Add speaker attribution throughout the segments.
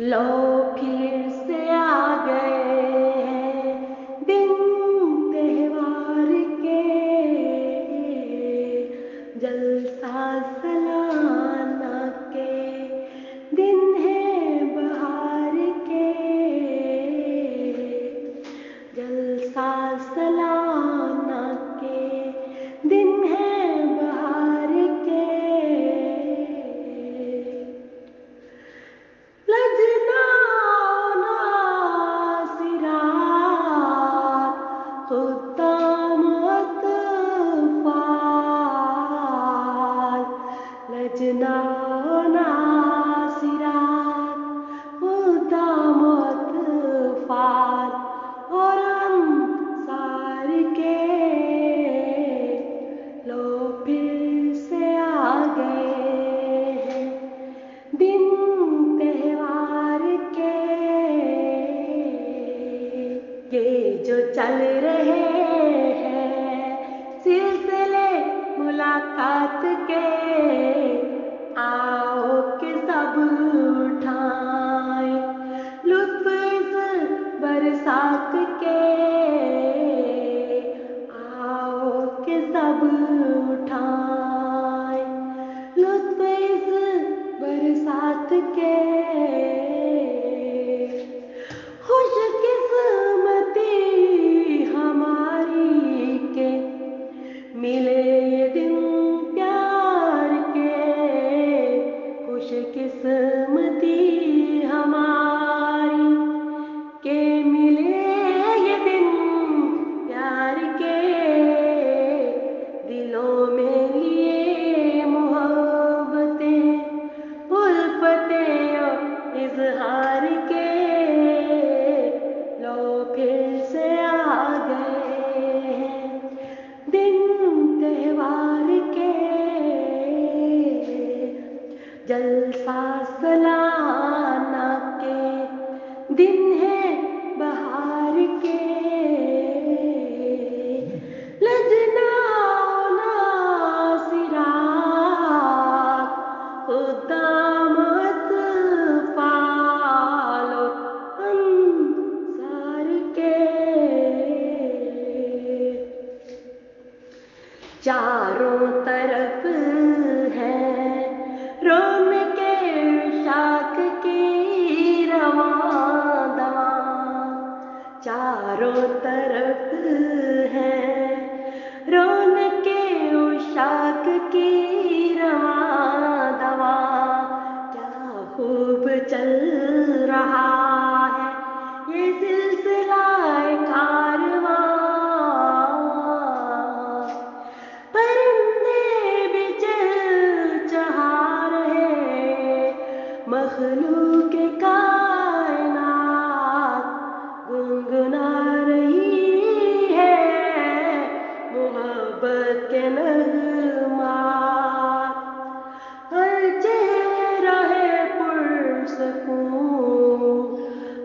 Speaker 1: लो फिर से आ गए हैं दिन त्योहार के, जलसा सालाना के दिन है बहार के, जलसा सालाना के दिन है बहार के। लजना नासिरात खुद्दाम अतफाल, लजना नासिरात खुद्दाम अतफाल और अंसार के लो फिर से आ गए हैं दिन त्योहार के। ये जो चल रहे हैं सिलसिले मुलाकात के, आओ कि सब उठाएं लुत्फ इस बरसात के, आओ कि सब उठाएं लुत्फ इस बरसात के। खुशकिस्मती हमारी के मिले ये दिन प्यार के, खुशकिस्मती हमारी के मिले ये दिन प्यार के, दिलों में लिए मोहब्बतें उल्फतें और इजहार के लो फिर से आ गए हैं दिन त्योहार के, जलसा सालाना के दिन है बहार के। लजना नासिरात खुद्दाम अतफाल अंसार के, चारों तरफ है रौनके शाख की रवां दवां, चारों तरफ है रौनके शाख की रवां दवां, क्या खूब चल रहा है ये सिलसिला कारवां, परिंदे भी चहचहा रहे, मखलूक कायनात गुनगुना रही है मोहब्बत के नग़मात, हर चेहरा है पुरसकून,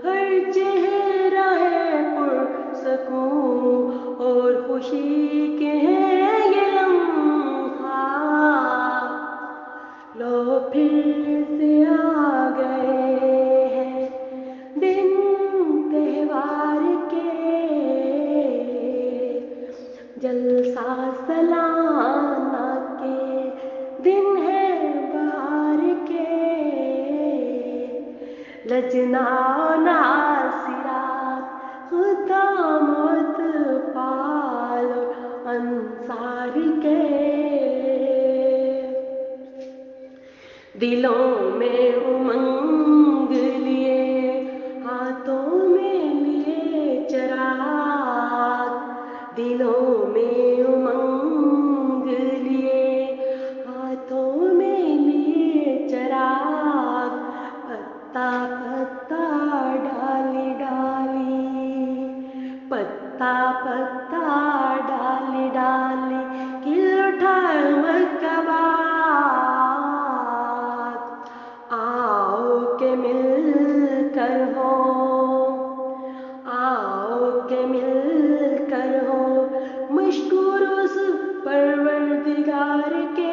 Speaker 1: हर चेहरा है पुरसकून और खुशी के हैं ये लम्हात, लो फिर से आ गए हैं दिन त्योहार के, जलसा सालाना के दिन है बहार के, लजना नासिरात खुद्दाम अतफाल अंसार के, दिलों में उमंग लिए हाथों में लिए चराग, दिलों में उमंग लिए हाथों में लिए चराग, पत्ता पत्ता डाली डाली, पत्ता पत्ता डाली डाली खिल उठा मर्कबात, आओ के मिलकर हो, आओ के मिलकर हो मशकूर उस परवरदिगार के,